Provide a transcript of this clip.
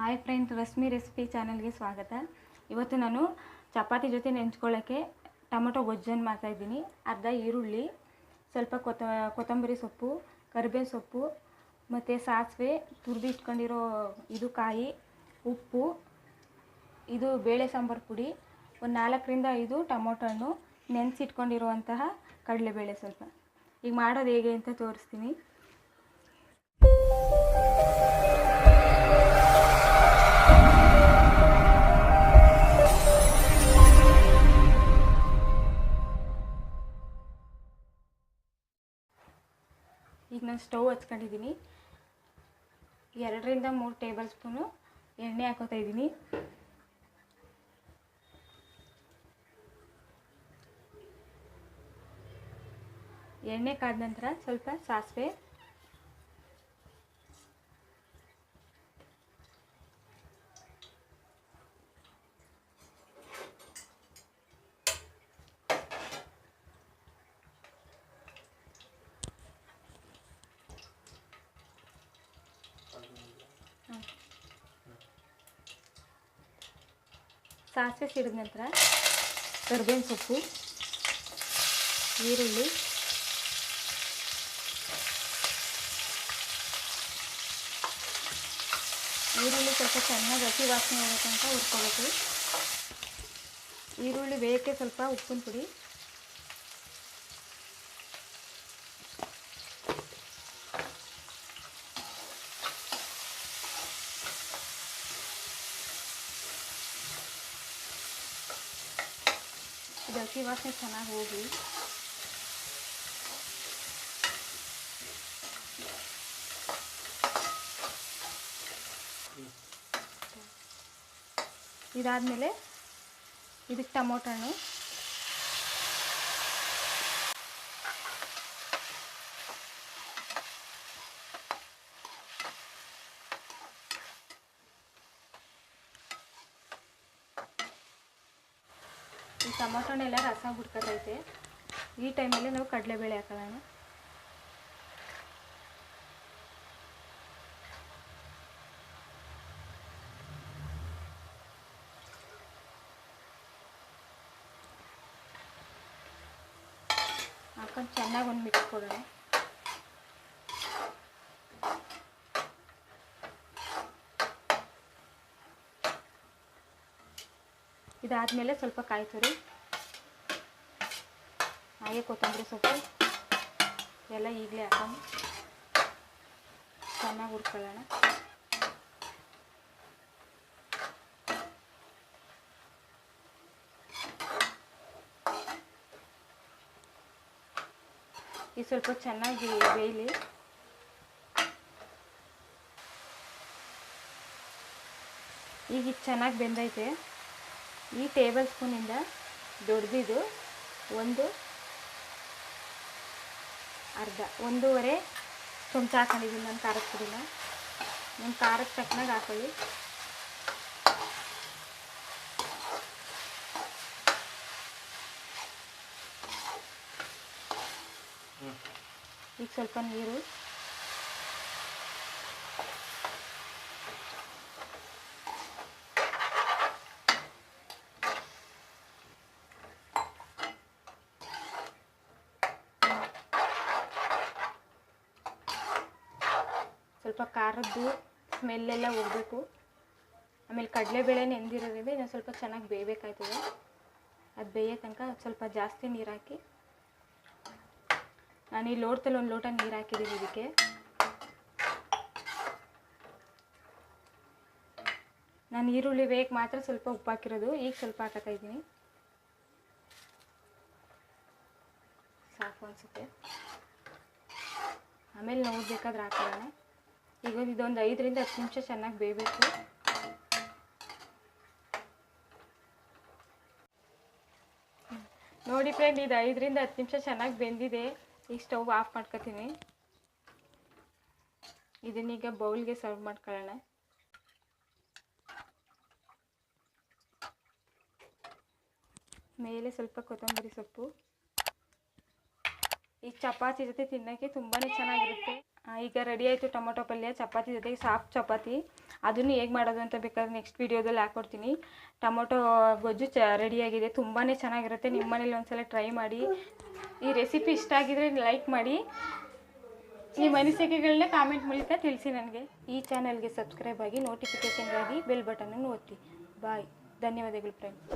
Hi friends, Rashmi recipe ಚಾನಲ್ಗೆ ಸ್ವಾಗತ. ಇವತ್ತು ನಾನು ಚಪಾತಿ ಜೊತೆ ನೆಂಚ್ಕೊಳ್ಳೋಕ್ಕೆ ಟೊಮೊಟೊ ಗೊಜ್ಜನ್ನು ಮಾಡ್ತಾಯಿದ್ದೀನಿ. ಅರ್ಧ ಈರುಳ್ಳಿ, ಸ್ವಲ್ಪ ಕೊತ್ತಂಬರಿ ಸೊಪ್ಪು, ಕರಿಬೇವು ಸೊಪ್ಪು ಮತ್ತು ಸಾಸಿವೆ, ತುರಿದು ಇಟ್ಕೊಂಡಿರೋ ಇದು ಕಾಯಿ, ಉಪ್ಪು, ಇದು ಬೇಳೆ ಸಾಂಬಾರು ಪುಡಿ, ಒಂದು 4-5 ಟೊಮೊಟೊ ಹಣ್ಣು, ನೆನೆಸಿಟ್ಕೊಂಡಿರುವಂತಹ ಕಡಲೆಬೇಳೆ ಸ್ವಲ್ಪ. ಈಗ ಮಾಡೋದು ಹೇಗೆ ಅಂತ ತೋರಿಸ್ತೀನಿ. ಈಗ ನಾನು ಸ್ಟವ್ ಹಚ್ಕೊಂಡಿದ್ದೀನಿ. 2-3 ಟೇಬಲ್ ಸ್ಪೂನು ಎಣ್ಣೆ ಹಾಕೋತಾ ಇದ್ದೀನಿ. ಎಣ್ಣೆ ಕಾದ ನಂತರ ಸ್ವಲ್ಪ ಸಾಸಿವೆ, ಸಾಸಿವೆ ಸಿಡಿದ ನಂತರ ಕರಿಬೇವಿನ ಸೊಪ್ಪು, ಈರುಳ್ಳಿ, ಸ್ವಲ್ಪ ಚೆನ್ನಾಗಿ ಹಸಿ ವಾಸನೆ ಹೋಗೋ ತನಕ ಹುರ್ಕೊಬೇಕು. ಈರುಳ್ಳಿ ಬೇಯಕ್ಕೆ ಸ್ವಲ್ಪ ಉಪ್ಪಿನ ಪುಡಿ, ಇದು ಹಸಿ ವಾಸನೆ ಚೆನ್ನಾಗಿ ಹೋಗಿ ಇದಾದಮೇಲೆ ಇದಕ್ಕೆ ಟೊಮೊಟೊ ಹಣ್ಣು, ಈ ಟೊಮೊಟೊ ಹಣ್ಣೆಲ್ಲ ರಸ ಬಿಡ್ಕೊತೈತೆ. ಈ ಟೈಮಲ್ಲಿ ನಾವು ಕಡಲೆಬೇಳೆ ಹಾಕೊಳ್ಳೋಣ. ಹಾಕೊಂಡು ಚೆನ್ನಾಗಿ ಒಂದು ಮಿಕ್ಸ್ ಕೊಡೋಣ. ಇದಾದಮೇಲೆ ಸ್ವಲ್ಪ ಕಾಯಿ ತುರಿ, ಹಾಗೆ ಕೊತ್ತಂಬರಿ ಸೊಪ್ಪು ಎಲ್ಲ ಈಗಲೇ ಹಾಕೊಂಡು ಚೆನ್ನಾಗಿ ಹುರ್ಕೊಳ್ಳೋಣ. ಇದು ಸ್ವಲ್ಪ ಚೆನ್ನಾಗಿ ಬೇಯಲಿ. ಈಗ ಇದು ಚೆನ್ನಾಗಿ ಬೆಂದೈತೆ. ಈ ಟೇಬಲ್ ಸ್ಪೂನಿಂದ ದೊಡ್ಡದಿದು ಒಂದೂವರೆ ಚಮಚ ಹಾಕೊಂಡಿದ್ದೀನಿ ನಾನು ಖಾರದ ಪುಡಿನ. ನಿಮ್ಮ ಖಾರಕ್ಕೆ ತಕ್ಕನಾಗ ಹಾಕೊಳ್ಳಿ. ಈಗ ಸ್ವಲ್ಪ ನೀರು, ಸ್ವಲ್ಪ ಖಾರದ್ದು ಸ್ಮೆಲ್ಲೆಲ್ಲ ಹೋಗಬೇಕು. ಆಮೇಲೆ ಕಡಲೆಬೇಳೆ ನೆಂದಿರೋದ್ರಿಂದ ಇನ್ನೊಂದು ಸ್ವಲ್ಪ ಚೆನ್ನಾಗಿ ಬೇಯಬೇಕಾಯ್ತದೆ. ಅದು ಬೇಯೋ ತನಕ ಸ್ವಲ್ಪ ಜಾಸ್ತಿ ನೀರು ಹಾಕಿ, ನಾನು ಈ ಲೋಟದಲ್ಲಿ 1 ಲೋಟ ನೀರು ಹಾಕಿದ್ದೀನಿ. ಇದಕ್ಕೆ ನಾನು ಈರುಳ್ಳಿ ಬೇಯಕ್ಕೆ ಮಾತ್ರ ಸ್ವಲ್ಪ ಉಪ್ಪು ಹಾಕಿರೋದು. ಈಗ ಸ್ವಲ್ಪ ಹಾಕೋತಾ ಇದ್ದೀನಿ, ಸಾಕು ಅನಿಸುತ್ತೆ. ಆಮೇಲೆ ನೋಡಬೇಕಾದ್ರೆ ಹಾಕೋಣ. ಈಗ ಇದೊಂದು 5-10 ನಿಮಿಷ ಚೆನ್ನಾಗಿ ಬೇಯಬೇಕು. ನೋಡಿ ಫ್ರೆಂಡ್, ಇದು 5-10 ನಿಮಿಷ ಚೆನ್ನಾಗಿ ಬೆಂದಿದೆ. ಈಗ ಸ್ಟವ್ ಆಫ್ ಮಾಡ್ಕೊತೀನಿ. ಇದನ್ನೀಗ ಬೌಲ್ಗೆ ಸರ್ವ್ ಮಾಡ್ಕೊಳ್ಳೋಣ. ಮೇಲೆ ಸ್ವಲ್ಪ ಕೊತ್ತಂಬರಿ ಸೊಪ್ಪು. ಈ ಚಪಾತಿ ಜೊತೆ ತಿನ್ನೋಕ್ಕೆ ತುಂಬಾ ಚೆನ್ನಾಗಿರುತ್ತೆ. ಈಗ ರೆಡಿ ಆಯಿತು ಟೊಮೊಟೊ ಪಲ್ಯ ಚಪಾತಿ ಜೊತೆಗೆ ಸಾಫ್ಟ್ ಚಪಾತಿ. ಅದನ್ನು ಹೇಗೆ ಮಾಡೋದು ಅಂತ ಬೇಕಾದ್ರೆ ನೆಕ್ಸ್ಟ್ ವೀಡಿಯೋದಲ್ಲಿ ಹಾಕ್ಕೊಡ್ತೀನಿ. ಟೊಮೊಟೊ ಗೊಜ್ಜು ರೆಡಿಯಾಗಿದೆ. ತುಂಬಾ ಚೆನ್ನಾಗಿರುತ್ತೆ. ನಿಮ್ಮ ಮನೇಲಿ ಒಂದ್ಸಲ ಟ್ರೈ ಮಾಡಿ. ಈ ರೆಸಿಪಿ ಇಷ್ಟ ಆಗಿದರೆ ಲೈಕ್ ಮಾಡಿ, ನಿಮ್ಮ ಅನಿಸಿಕೆಗಳನ್ನ ಕಾಮೆಂಟ್ ಮೂಲಕ ತಿಳಿಸಿ ನನಗೆ. ಈ ಚಾನಲ್ಗೆ ಸಬ್ಸ್ಕ್ರೈಬ್ ಆಗಿ ನೋಟಿಫಿಕೇಷನ್ಗಾಗಿ ಬೆಲ್ ಬಟನನ್ನು ಒತ್ತಿ. ಬಾಯ್. ಧನ್ಯವಾದಗಳು ಫ್ರೆಂಡ್ಸ್.